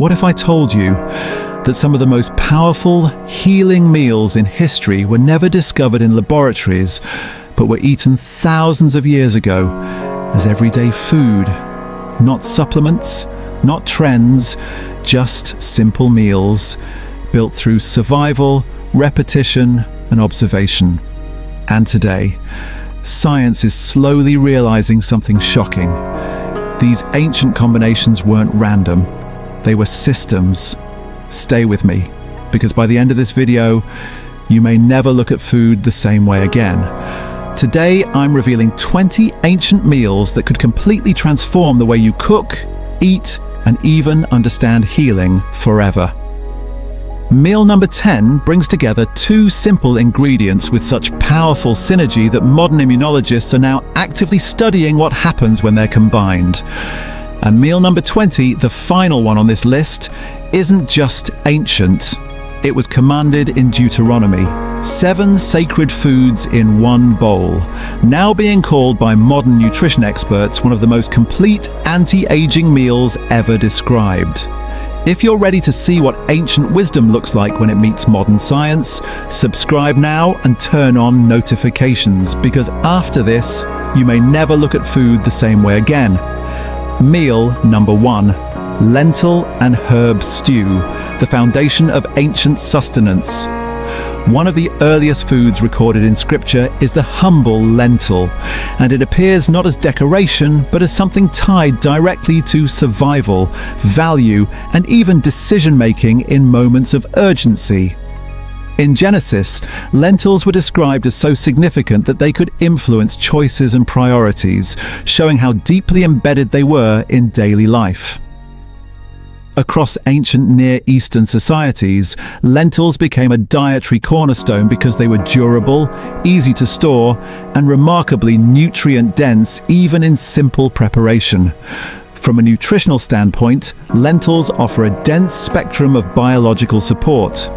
What if I told you that some of the most powerful, healing meals in history were never discovered in laboratories, but were eaten thousands of years ago as everyday food? Not supplements, not trends, just simple meals built through survival, repetition, and observation. And today, science is slowly realizing something shocking. These ancient combinations weren't random. They were systems. Stay with me, because by the end of this video, you may never look at food the same way again. Today, I'm revealing 20 ancient meals that could completely transform the way you cook, eat, and even understand healing forever. Meal number 10 brings together two simple ingredients with such powerful synergy that modern immunologists are now actively studying what happens when they're combined. And meal number 20, the final one on this list, isn't just ancient. It was commanded in Deuteronomy. 7 sacred foods in one bowl, now being called by modern nutrition experts one of the most complete anti-aging meals ever described. If you're ready to see what ancient wisdom looks like when it meets modern science, subscribe now and turn on notifications, because after this, you may never look at food the same way again. Meal number 1, lentil and herb stew, the foundation of ancient sustenance. One of the earliest foods recorded in scripture is the humble lentil, and it appears not as decoration, but as something tied directly to survival, value, and even decision-making in moments of urgency. In Genesis, lentils were described as so significant that they could influence choices and priorities, showing how deeply embedded they were in daily life. Across ancient Near Eastern societies, lentils became a dietary cornerstone because they were durable, easy to store, and remarkably nutrient-dense even in simple preparation. From a nutritional standpoint, lentils offer a dense spectrum of biological support.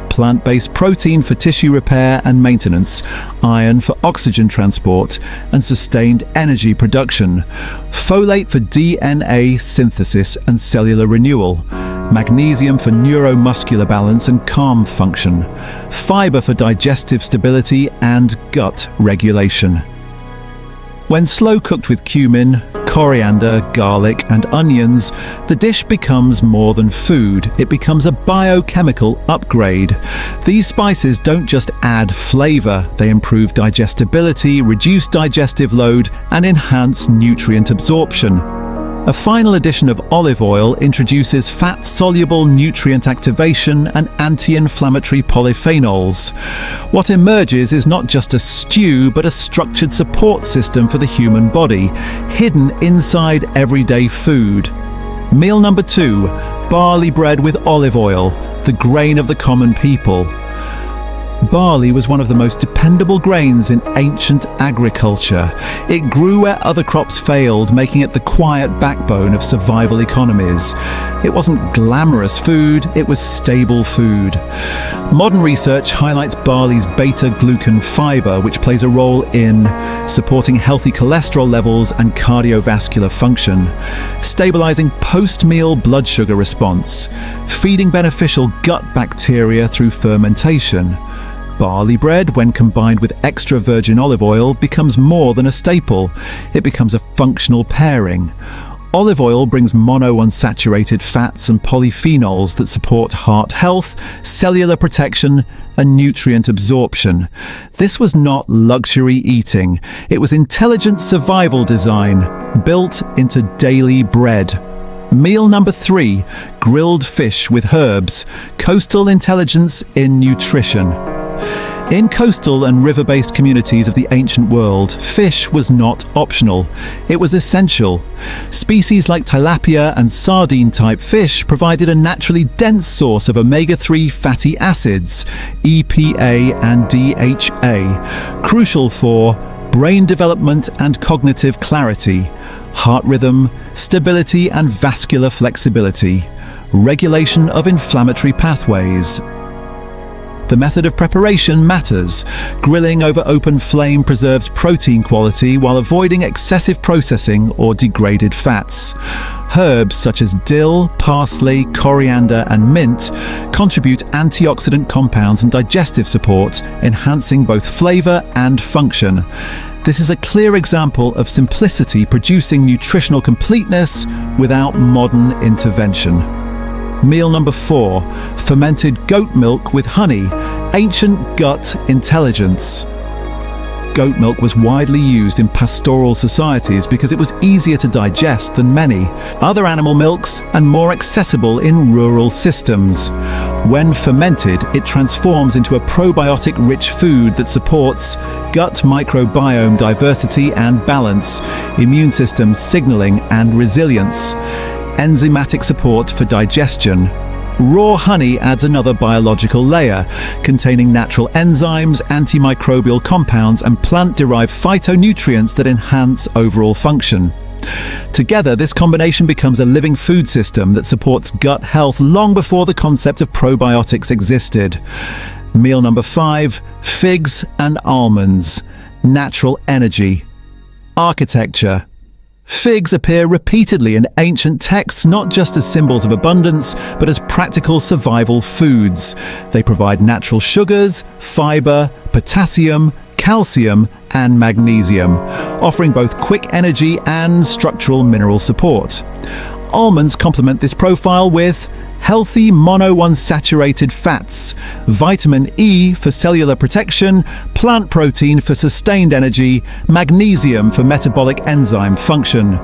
Plant-based protein for tissue repair and maintenance, iron for oxygen transport and sustained energy production, folate for DNA synthesis and cellular renewal, magnesium for neuromuscular balance and calm function, fiber for digestive stability and gut regulation. When slow cooked with cumin, coriander, garlic, and onions, the dish becomes more than food. It becomes a biochemical upgrade. These spices don't just add flavor, they improve digestibility, reduce digestive load, and enhance nutrient absorption. A final addition of olive oil introduces fat-soluble nutrient activation and anti-inflammatory polyphenols. What emerges is not just a stew, but a structured support system for the human body, hidden inside everyday food. Meal number 2, barley bread with olive oil, the grain of the common people. Barley was one of the most dependable grains in ancient agriculture. It grew where other crops failed, making it the quiet backbone of survival economies. It wasn't glamorous food, it was stable food. Modern research highlights barley's beta-glucan fiber, which plays a role in supporting healthy cholesterol levels and cardiovascular function, stabilizing post-meal blood sugar response, feeding beneficial gut bacteria through fermentation. Barley bread, when combined with extra virgin olive oil, becomes more than a staple. It becomes a functional pairing. Olive oil brings monounsaturated fats and polyphenols that support heart health, cellular protection, and nutrient absorption. This was not luxury eating. It was intelligent survival design, built into daily bread. Meal number 3, grilled fish with herbs, coastal intelligence in nutrition. In coastal and river-based communities of the ancient world, fish was not optional. It was essential. Species like tilapia and sardine-type fish provided a naturally dense source of omega-3 fatty acids, EPA and DHA, crucial for brain development and cognitive clarity, heart rhythm, stability and vascular flexibility, regulation of inflammatory pathways. The method of preparation matters. Grilling over open flame preserves protein quality while avoiding excessive processing or degraded fats. Herbs such as dill, parsley, coriander, and mint contribute antioxidant compounds and digestive support, enhancing both flavor and function. This is a clear example of simplicity producing nutritional completeness without modern intervention. Meal number 4, fermented goat milk with honey, ancient gut intelligence. Goat milk was widely used in pastoral societies because it was easier to digest than many other animal milks and more accessible in rural systems. When fermented, it transforms into a probiotic-rich food that supports gut microbiome diversity and balance, immune system signaling and resilience, enzymatic support for digestion. Raw honey adds another biological layer, containing natural enzymes, antimicrobial compounds, and plant-derived phytonutrients that enhance overall function. Together, this combination becomes a living food system that supports gut health long before the concept of probiotics existed. Meal number 5, figs and almonds. Natural energy. Architecture. Figs appear repeatedly in ancient texts not just as symbols of abundance, but as practical survival foods. They provide natural sugars, fiber, potassium, calcium, and magnesium, offering both quick energy and structural mineral support. Almonds complement this profile with healthy monounsaturated fats, vitamin E for cellular protection, plant protein for sustained energy, magnesium for metabolic enzyme function.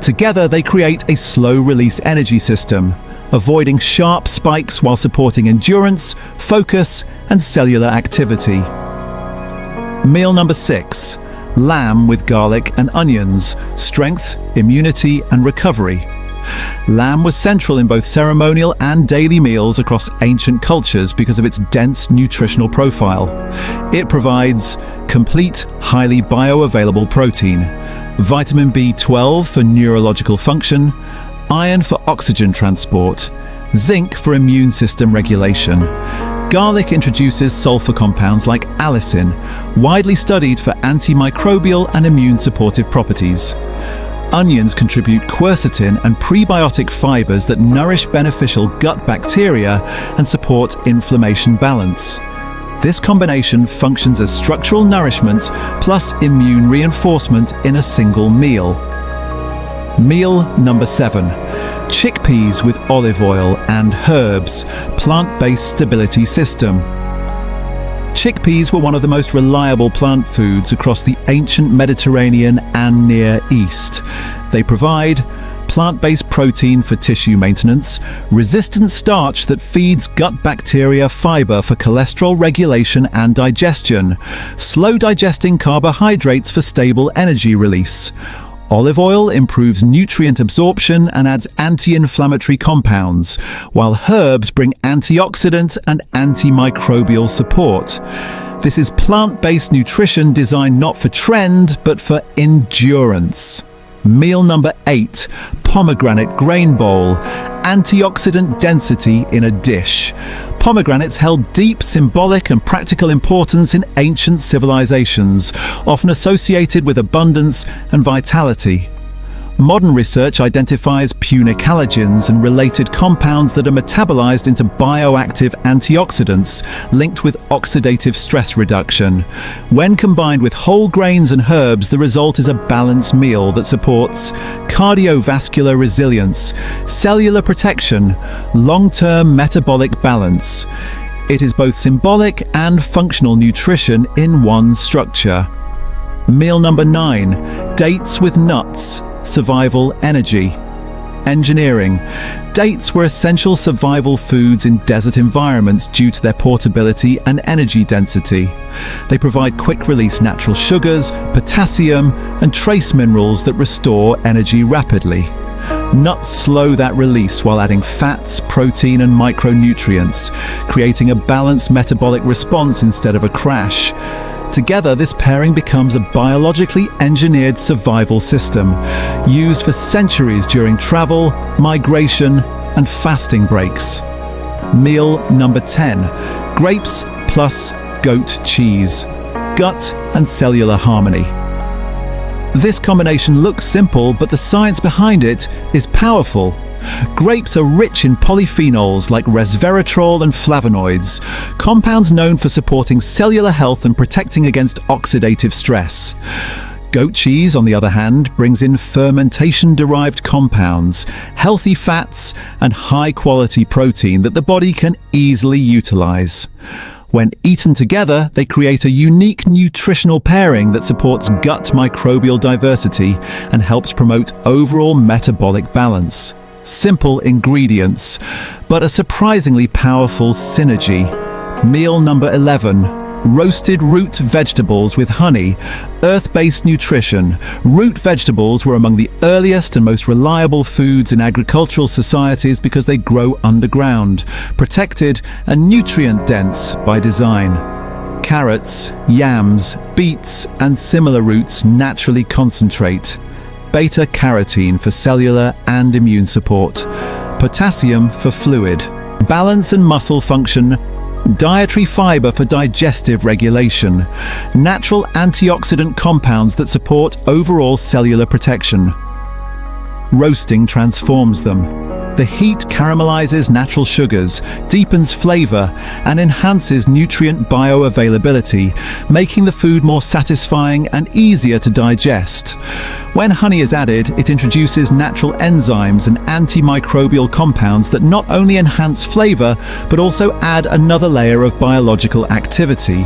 Together they create a slow-release energy system, avoiding sharp spikes while supporting endurance, focus, and cellular activity. Meal number 6, lamb with garlic and onions, strength, immunity, and recovery. Lamb was central in both ceremonial and daily meals across ancient cultures because of its dense nutritional profile. It provides complete, highly bioavailable protein, vitamin B12 for neurological function, iron for oxygen transport, zinc for immune system regulation. Garlic introduces sulfur compounds like allicin, widely studied for antimicrobial and immune supportive properties. Onions contribute quercetin and prebiotic fibers that nourish beneficial gut bacteria and support inflammation balance. This combination functions as structural nourishment plus immune reinforcement in a single meal. Meal number 7, chickpeas with olive oil and herbs, plant-based stability system. Chickpeas were one of the most reliable plant foods across the ancient Mediterranean and Near East. They provide plant-based protein for tissue maintenance, resistant starch that feeds gut bacteria, fiber for cholesterol regulation and digestion, slow digesting carbohydrates for stable energy release. Olive oil improves nutrient absorption and adds anti-inflammatory compounds, while herbs bring antioxidant and antimicrobial support. This is plant-based nutrition designed not for trend, but for endurance. Meal number 8, pomegranate grain bowl, antioxidant density in a dish. Pomegranates held deep symbolic and practical importance in ancient civilizations, often associated with abundance and vitality. Modern research identifies punicalagins and related compounds that are metabolized into bioactive antioxidants linked with oxidative stress reduction. When combined with whole grains and herbs, the result is a balanced meal that supports cardiovascular resilience, cellular protection, long-term metabolic balance. It is both symbolic and functional nutrition in one structure. Meal number 9, dates with nuts, survival energy. Engineering. Dates were essential survival foods in desert environments due to their portability and energy density. They provide quick-release natural sugars, potassium, and trace minerals that restore energy rapidly. Nuts slow that release while adding fats, protein, and micronutrients, creating a balanced metabolic response instead of a crash. Together, this pairing becomes a biologically engineered survival system, used for centuries during travel, migration, and fasting breaks. Meal number 10, grapes plus goat cheese. Gut and cellular harmony. This combination looks simple, but the science behind it is powerful. Grapes are rich in polyphenols like resveratrol and flavonoids, compounds known for supporting cellular health and protecting against oxidative stress. Goat cheese, on the other hand, brings in fermentation-derived compounds, healthy fats, and high-quality protein that the body can easily utilize. When eaten together, they create a unique nutritional pairing that supports gut microbial diversity and helps promote overall metabolic balance. Simple ingredients, but a surprisingly powerful synergy. Meal number 11. Roasted root vegetables with honey. Earth-based nutrition. Root vegetables were among the earliest and most reliable foods in agricultural societies because they grow underground, protected and nutrient-dense by design. Carrots, yams, beets, and similar roots naturally concentrate. Beta-carotene for cellular and immune support. Potassium for fluid. Balance and muscle function. Dietary fiber for digestive regulation. Natural antioxidant compounds that support overall cellular protection. Roasting transforms them. The heat caramelizes natural sugars, deepens flavor, and enhances nutrient bioavailability, making the food more satisfying and easier to digest. When honey is added, it introduces natural enzymes and antimicrobial compounds that not only enhance flavor, but also add another layer of biological activity.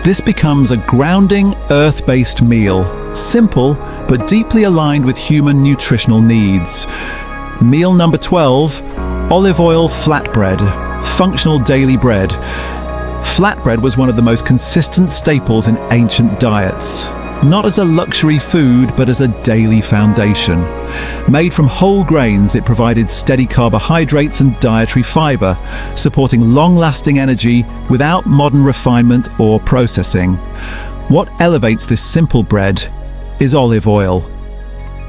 This becomes a grounding, earth-based meal, simple, but deeply aligned with human nutritional needs. Meal number 12, olive oil flatbread, functional daily bread. Flatbread was one of the most consistent staples in ancient diets, not as a luxury food, but as a daily foundation. Made from whole grains, it provided steady carbohydrates and dietary fiber, supporting long-lasting energy without modern refinement or processing. What elevates this simple bread is olive oil.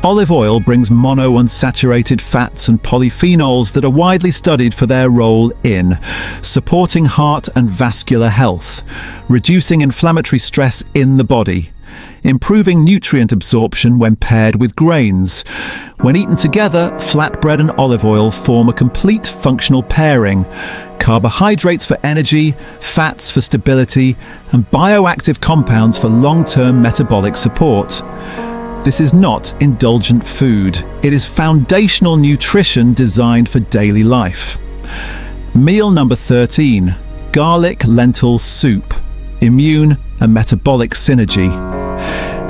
Olive oil brings monounsaturated fats and polyphenols that are widely studied for their role in supporting heart and vascular health, reducing inflammatory stress in the body, improving nutrient absorption when paired with grains. When eaten together, flatbread and olive oil form a complete functional pairing. Carbohydrates for energy, fats for stability, and bioactive compounds for long-term metabolic support. This is not indulgent food. It is foundational nutrition designed for daily life. Meal number 13, garlic lentil soup, immune and metabolic synergy.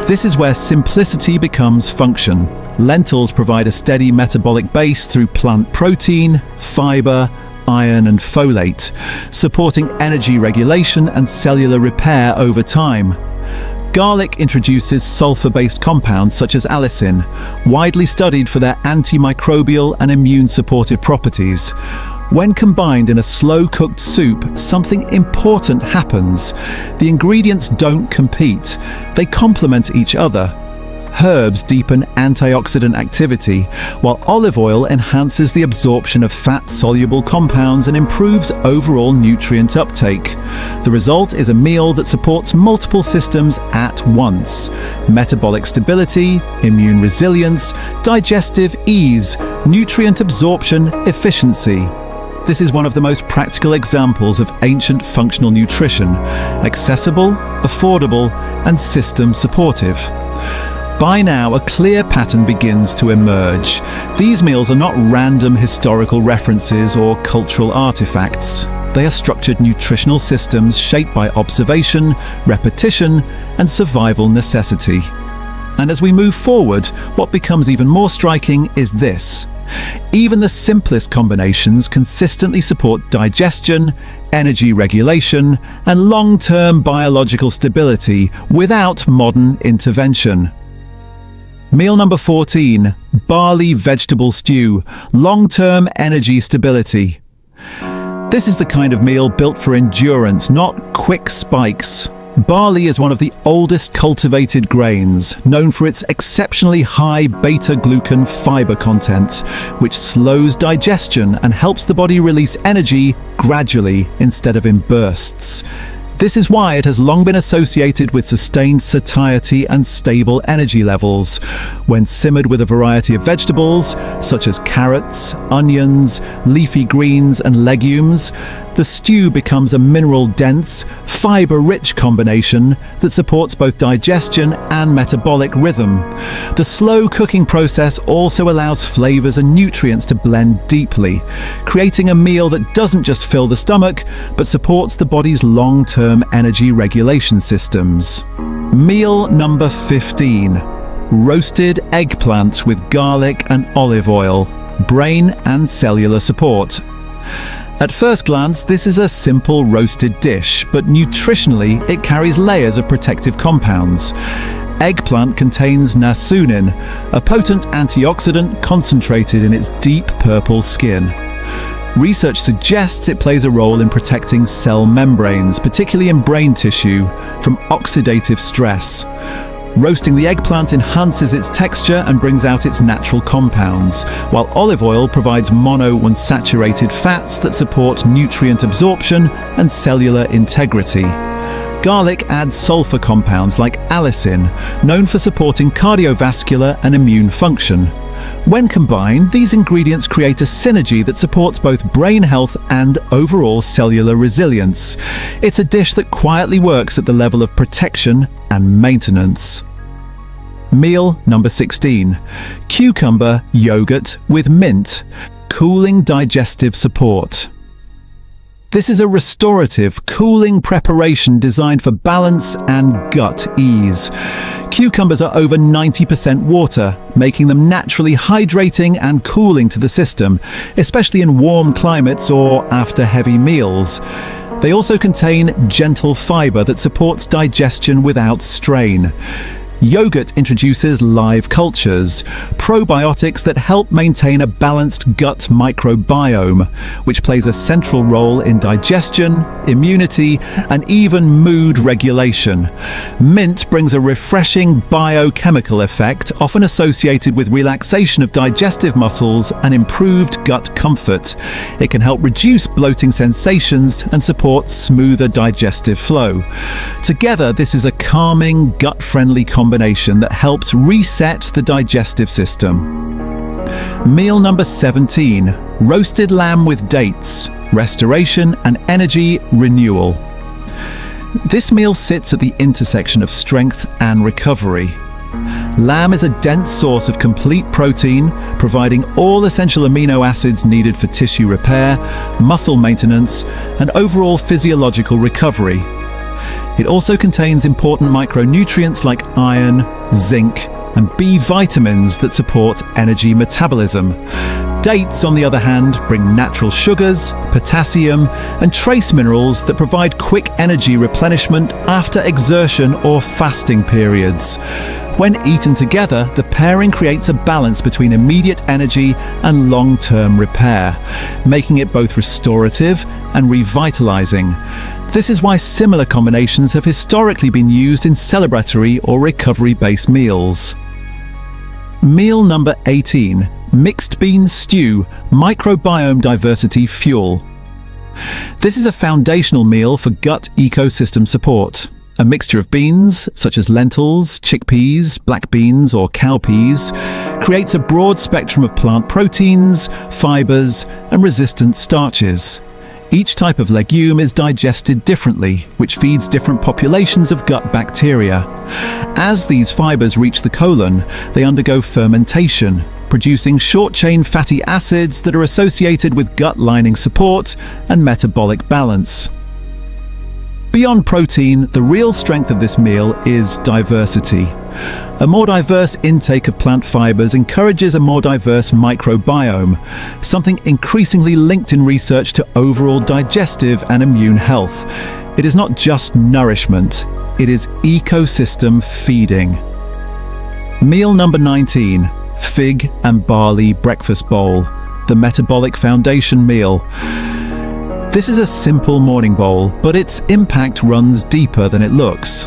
This is where simplicity becomes function. Lentils provide a steady metabolic base through plant protein, fiber, iron and folate, supporting energy regulation and cellular repair over time. Garlic introduces sulfur-based compounds such as allicin, widely studied for their antimicrobial and immune-supportive properties. When combined in a slow-cooked soup, something important happens. The ingredients don't compete, they complement each other. Herbs deepen antioxidant activity, while olive oil enhances the absorption of fat-soluble compounds and improves overall nutrient uptake. The result is a meal that supports multiple systems at once: metabolic stability, immune resilience, digestive ease, nutrient absorption efficiency. This is one of the most practical examples of ancient functional nutrition, accessible, affordable, and system-supportive. By now, a clear pattern begins to emerge. These meals are not random historical references or cultural artifacts. They are structured nutritional systems shaped by observation, repetition, and survival necessity. And as we move forward, what becomes even more striking is this. Even the simplest combinations consistently support digestion, energy regulation, and long-term biological stability without modern intervention. Meal number 14, barley vegetable stew, long-term energy stability. This is the kind of meal built for endurance, not quick spikes. Barley is one of the oldest cultivated grains, known for its exceptionally high beta-glucan fiber content, which slows digestion and helps the body release energy gradually instead of in bursts. This is why it has long been associated with sustained satiety and stable energy levels. When simmered with a variety of vegetables, such as carrots, onions, leafy greens and legumes, the stew becomes a mineral-dense, fibre-rich combination that supports both digestion and metabolic rhythm. The slow cooking process also allows flavours and nutrients to blend deeply, creating a meal that doesn't just fill the stomach, but supports the body's long-term energy regulation systems. Meal number 15. Roasted eggplant with garlic and olive oil, brain and cellular support. At first glance, this is a simple roasted dish, but nutritionally it carries layers of protective compounds. Eggplant contains nasunin, a potent antioxidant concentrated in its deep purple skin. Research suggests it plays a role in protecting cell membranes, particularly in brain tissue, from oxidative stress. Roasting the eggplant enhances its texture and brings out its natural compounds, while olive oil provides monounsaturated fats that support nutrient absorption and cellular integrity. Garlic adds sulfur compounds like allicin, known for supporting cardiovascular and immune function. When combined, these ingredients create a synergy that supports both brain health and overall cellular resilience. It's a dish that quietly works at the level of protection and maintenance. Meal number 16. Cucumber yogurt with mint, cooling digestive support. This is a restorative, cooling preparation designed for balance and gut ease. Cucumbers are over 90% water, making them naturally hydrating and cooling to the system, especially in warm climates or after heavy meals. They also contain gentle fiber that supports digestion without strain. Yogurt introduces live cultures, probiotics that help maintain a balanced gut microbiome, which plays a central role in digestion, immunity, and even mood regulation. Mint brings a refreshing biochemical effect, often associated with relaxation of digestive muscles and improved gut comfort. It can help reduce bloating sensations and support smoother digestive flow. Together, this is a calming, gut-friendly combination that helps reset the digestive system. Meal number 17. Roasted lamb with dates, restoration and energy renewal. This meal sits at the intersection of strength and recovery. Lamb is a dense source of complete protein, providing all essential amino acids needed for tissue repair, muscle maintenance, and overall physiological recovery. It also contains important micronutrients like iron, zinc, and B vitamins that support energy metabolism. Dates, on the other hand, bring natural sugars, potassium, and trace minerals that provide quick energy replenishment after exertion or fasting periods. When eaten together, the pairing creates a balance between immediate energy and long-term repair, making it both restorative and revitalizing. This is why similar combinations have historically been used in celebratory or recovery-based meals. Meal number 18. Mixed bean stew, microbiome diversity fuel. This is a foundational meal for gut ecosystem support. A mixture of beans, such as lentils, chickpeas, black beans, or cowpeas, creates a broad spectrum of plant proteins, fibers, and resistant starches. Each type of legume is digested differently, which feeds different populations of gut bacteria. As these fibers reach the colon, they undergo fermentation, producing short-chain fatty acids that are associated with gut lining support and metabolic balance. Beyond protein, the real strength of this meal is diversity. A more diverse intake of plant fibers encourages a more diverse microbiome, something increasingly linked in research to overall digestive and immune health. It is not just nourishment, it is ecosystem feeding. Meal number 19. Fig and barley breakfast bowl, the Metabolic Foundation meal. This is a simple morning bowl, but its impact runs deeper than it looks.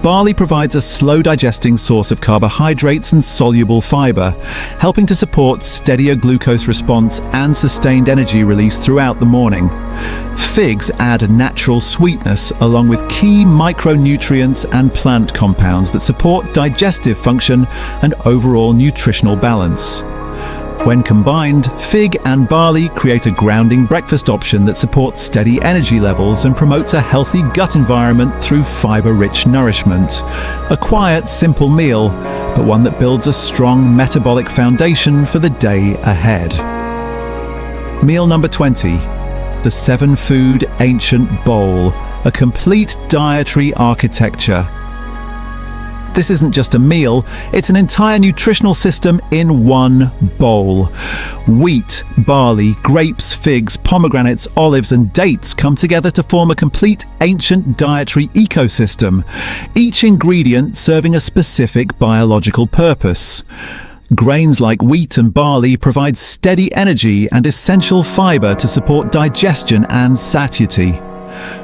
barley provides a slow-digesting source of carbohydrates and soluble fiber, helping to support steadier glucose response and sustained energy release throughout the morning. Figs add a natural sweetness along with key micronutrients and plant compounds that support digestive function and overall nutritional balance. When combined, fig and barley create a grounding breakfast option that supports steady energy levels and promotes a healthy gut environment through fiber-rich nourishment. A quiet, simple meal, but one that builds a strong metabolic foundation for the day ahead. Meal number 20. The 7-food ancient bowl, a complete dietary architecture. This isn't just a meal, it's an entire nutritional system in one bowl. Wheat, barley, grapes, figs, pomegranates, olives, and dates come together to form a complete ancient dietary ecosystem, each ingredient serving a specific biological purpose. Grains like wheat and barley provide steady energy and essential fiber to support digestion and satiety.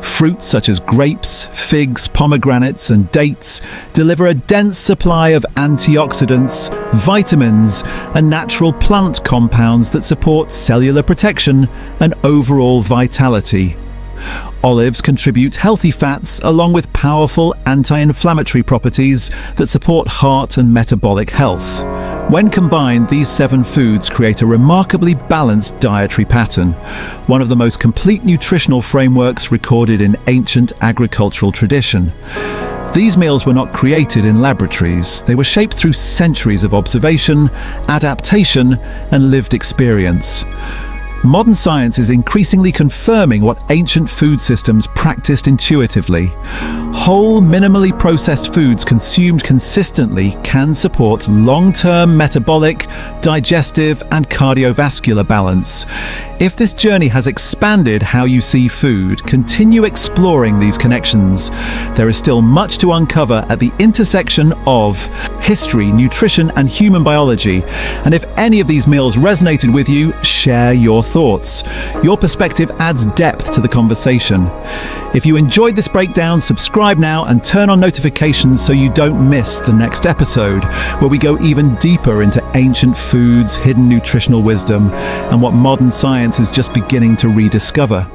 Fruits such as grapes, figs, pomegranates, and dates deliver a dense supply of antioxidants, vitamins, and natural plant compounds that support cellular protection and overall vitality. Olives contribute healthy fats along with powerful anti-inflammatory properties that support heart and metabolic health. When combined, these 7 foods create a remarkably balanced dietary pattern, one of the most complete nutritional frameworks recorded in ancient agricultural tradition. These meals were not created in laboratories. They were shaped through centuries of observation, adaptation, and lived experience. Modern science is increasingly confirming what ancient food systems practiced intuitively. Whole, minimally processed foods consumed consistently can support long-term metabolic, digestive, and cardiovascular balance. If this journey has expanded how you see food, continue exploring these connections. There is still much to uncover at the intersection of history, nutrition, and human biology. And if any of these meals resonated with you, share your thoughts. Your perspective adds depth to the conversation. If you enjoyed this breakdown, subscribe now and turn on notifications so you don't miss the next episode, where we go even deeper into ancient foods, hidden nutritional wisdom, and what modern science is just beginning to rediscover.